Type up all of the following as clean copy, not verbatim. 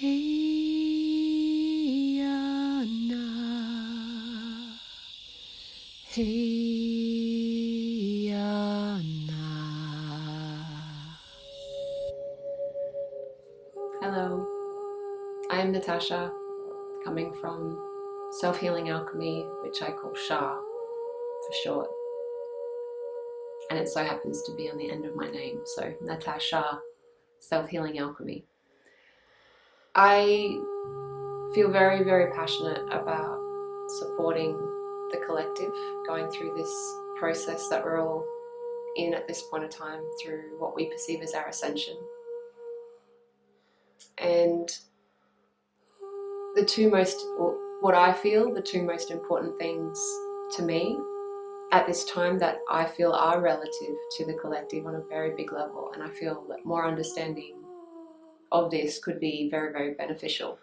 Hey, Anna. Hey, Anna. Hello, I am Natasha, coming from Self-Healing Alchemy, which I call SHA for short, and it so happens to be on the end of my name, so Natasha, Self-Healing Alchemy. I feel very, very passionate about supporting the collective going through this process that we're all in at this point of time through what we perceive as our ascension. And what I feel, the two most important things to me at this time that I feel are relative to the collective on a very big level, and I feel that more understanding of this could be very, very beneficial,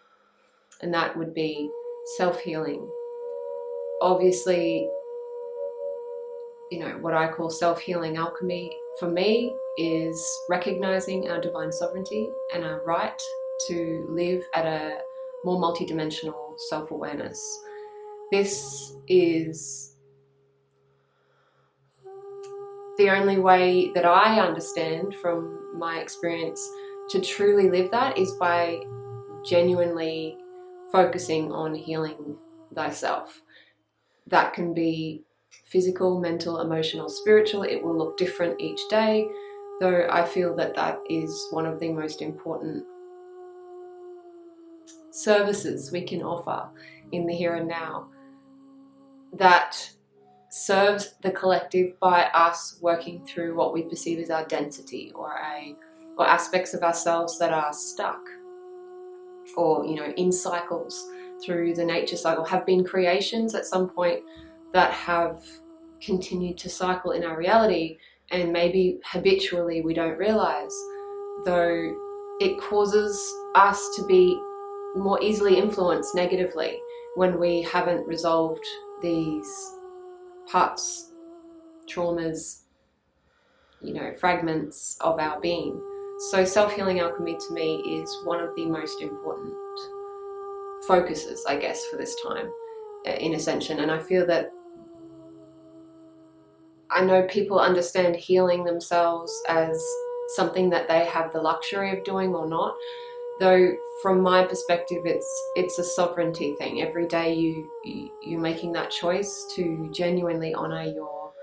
and that would be self-healing. Obviously, what I call self-healing alchemy for me is recognizing our divine sovereignty and our right to live at a more multidimensional self-awareness. This is the only way that I understand from my experience to truly live that is by genuinely focusing on healing thyself. That can be physical, mental, emotional, spiritual. It will look different each day, though I feel that that is one of the most important services we can offer in the here and now, that serves the collective by us working through what we perceive as identity or aspects of ourselves that are stuck or in cycles through the nature cycle, have been creations at some point that have continued to cycle in our reality, and maybe habitually we don't realize, though it causes us to be more easily influenced negatively when we haven't resolved these parts, traumas, fragments of our being. So self-healing alchemy to me is one of the most important focuses, I guess, for this time in ascension. And I feel that I know people understand healing themselves as something that they have the luxury of doing or not, though from my perspective it's a sovereignty thing. Every day you're making that choice to genuinely honor your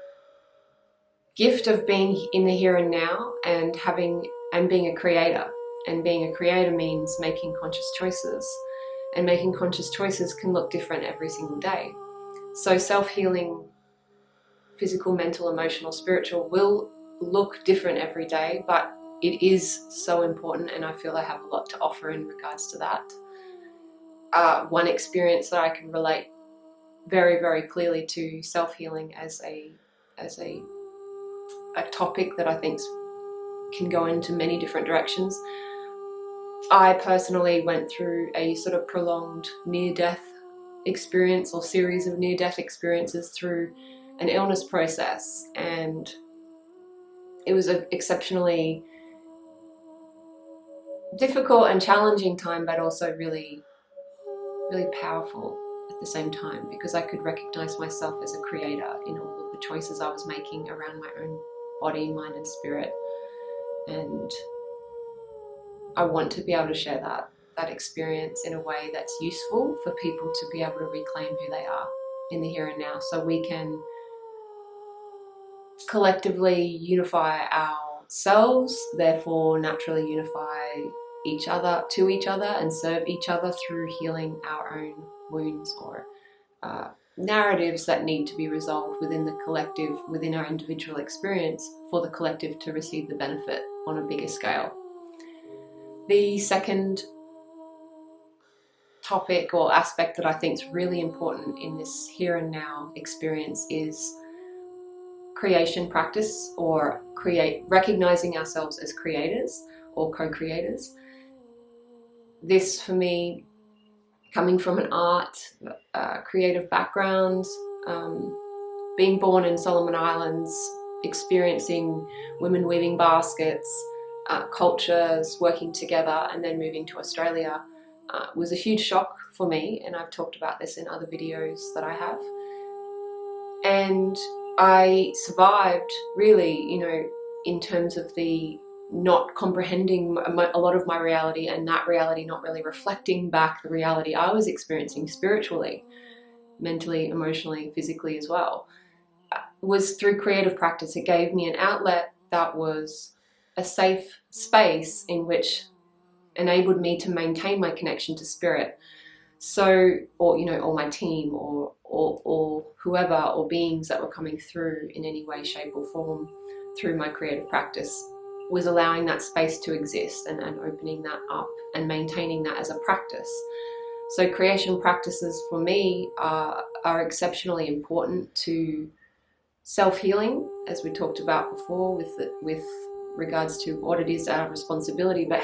gift of being in the here and now and being a creator. And being a creator means making conscious choices, and making conscious choices can look different every single day. So self-healing, physical, mental, emotional, spiritual, will look different every day, but it is so important, and I feel I have a lot to offer in regards to that. One experience that I can relate very, very clearly to self-healing as a topic that I think can go into many different directions. I personally went through a sort of prolonged near-death experience, or series of near-death experiences, through an illness process, and it was an exceptionally difficult and challenging time, but also really, really powerful at the same time, because I could recognize myself as a creator in all of the choices I was making around my own body, mind and spirit. And I want to be able to share that experience in a way that's useful for people to be able to reclaim who they are in the here and now, so we can collectively unify ourselves, therefore naturally unify each other and serve each other through healing our own wounds or narratives that need to be resolved within the collective, within our individual experience, for the collective to receive the benefit on a bigger scale. The second topic or aspect that I think is really important in this here and now experience is creation practice, or recognizing ourselves as creators or co-creators. This, for me, coming from an art, creative background, being born in Solomon Islands, experiencing women weaving baskets, cultures working together, and then moving to Australia, was a huge shock for me, and I've talked about this in other videos that I have. And I survived, really, you know, in terms of the not comprehending a lot of my reality, and that reality not really reflecting back the reality I was experiencing spiritually, mentally, emotionally, physically as well, was through creative practice. It gave me an outlet that was a safe space in which enabled me to maintain my connection to spirit. So, or, you know, or my team, or whoever, or beings that were coming through in any way, shape or form through my creative practice, was allowing that space to exist, and opening that up and maintaining that as a practice. So creation practices for me are exceptionally important to self-healing, as we talked about before, with regards to what it is out of responsibility, but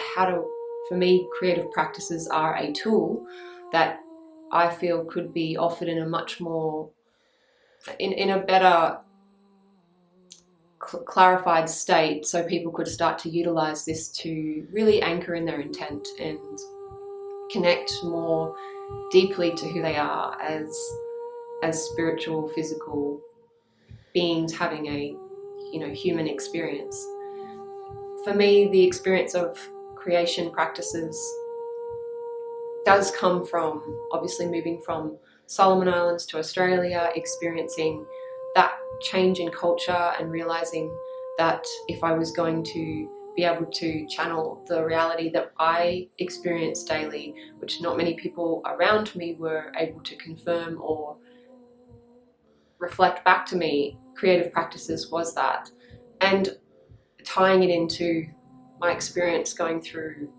for me, creative practices are a tool that I feel could be offered in a much more, in a better clarified state, so people could start to utilize this to really anchor in their intent and connect more deeply to who they are as spiritual, physical beings having a, you know, human experience. For me, the experience of creation practices does come from obviously moving from Solomon Islands to Australia, experiencing that change in culture, and realizing that if I was going to be able to channel the reality that I experience daily, which not many people around me were able to confirm or reflect back to me, creative practices was that. And tying it into my experience going through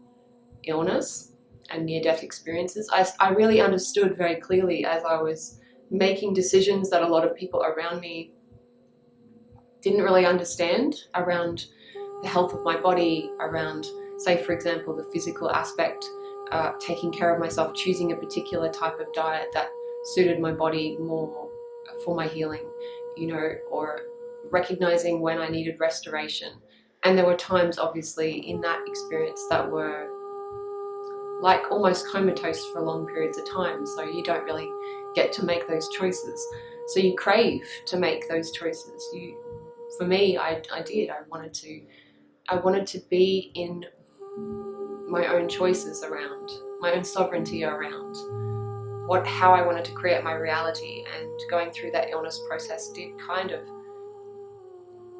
illness and near-death experiences, I really understood very clearly, as I was making decisions that a lot of people around me didn't really understand, around the health of my body, around, say for example, the physical aspect, taking care of myself, choosing a particular type of diet that suited my body more for my healing, you know, or recognizing when I needed restoration. And there were times, obviously, in that experience that were like almost comatose for long periods of time, so you don't really get to make those choices. So you crave to make those choices. For me, I did. I wanted to be in my own choices around, my own sovereignty around how I wanted to create my reality. And going through that illness process did kind of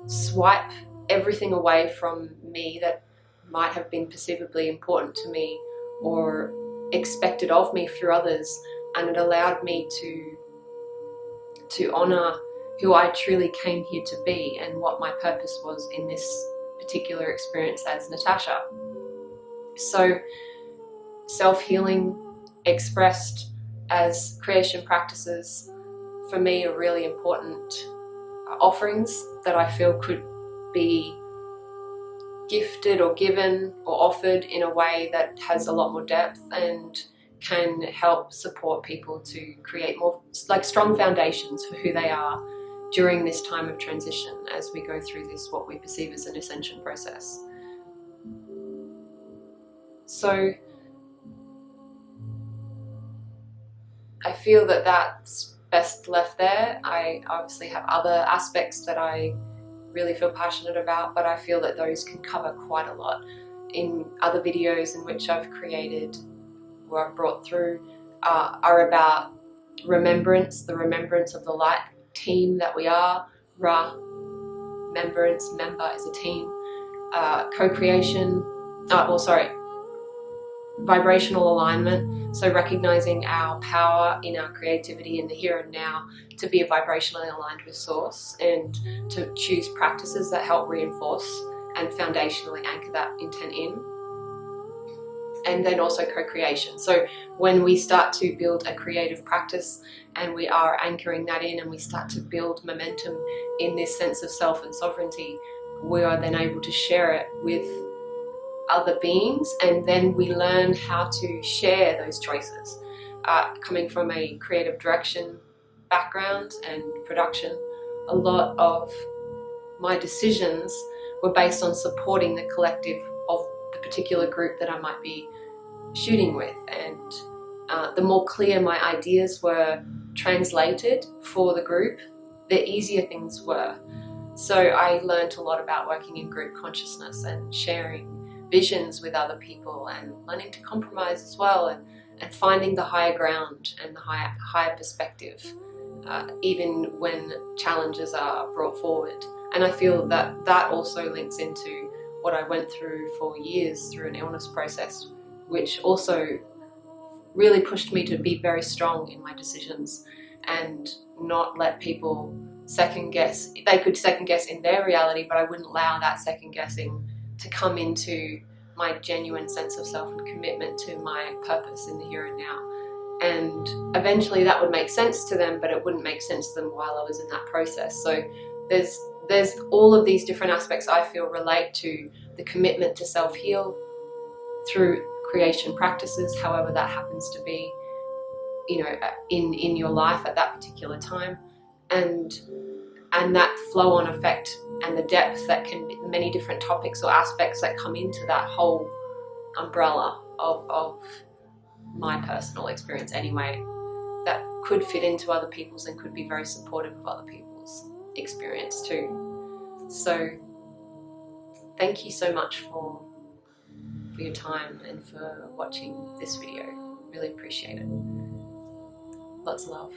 swipe everything away from me that might have been perceivably important to me or expected of me through others, and it allowed me to honor who I truly came here to be and what my purpose was in this particular experience as Natasha. So self-healing expressed as creation practices for me are really important offerings that I feel could be gifted or given or offered in a way that has a lot more depth and can help support people to create more like strong foundations for who they are during this time of transition as we go through this, what we perceive as an ascension process. So I feel that that's best left there. I obviously have other aspects that I really feel passionate about, but I feel that those can cover quite a lot. In other videos in which I've created or I've brought through are about remembrance, the remembrance of the light team that we are. Remembrance, member is a team. Co-creation, vibrational alignment, so recognizing our power in our creativity in the here and now to be vibrationally aligned with source, and to choose practices that help reinforce and foundationally anchor that intent in. And then also co-creation. So when we start to build a creative practice and we are anchoring that in, and we start to build momentum in this sense of self and sovereignty, we are then able to share it with other beings, and then we learn how to share those choices. Coming from a creative direction background and production, a lot of my decisions were based on supporting the collective of the particular group that I might be shooting with, and the more clear my ideas were translated for the group, the easier things were. So I learned a lot about working in group consciousness and sharing visions with other people, and learning to compromise as well, and finding the higher ground and the higher perspective, even when challenges are brought forward. And I feel that that also links into what I went through for years through an illness process, which also really pushed me to be very strong in my decisions and not let people second guess. They could second guess in their reality, but I wouldn't allow that second guessing to come into my genuine sense of self and commitment to my purpose in the here and now. And eventually that would make sense to them, but it wouldn't make sense to them while I was in that process. So there's all of these different aspects I feel relate to the commitment to self-heal through creation practices, however that happens to be, you know, in your life at that particular time, and that flow-on effect and the depth that can be many different topics or aspects that come into that whole umbrella of my personal experience anyway, that could fit into other people's and could be very supportive of other people's experience too. So thank you so much for your time and for watching this video. Really appreciate it. Lots of love.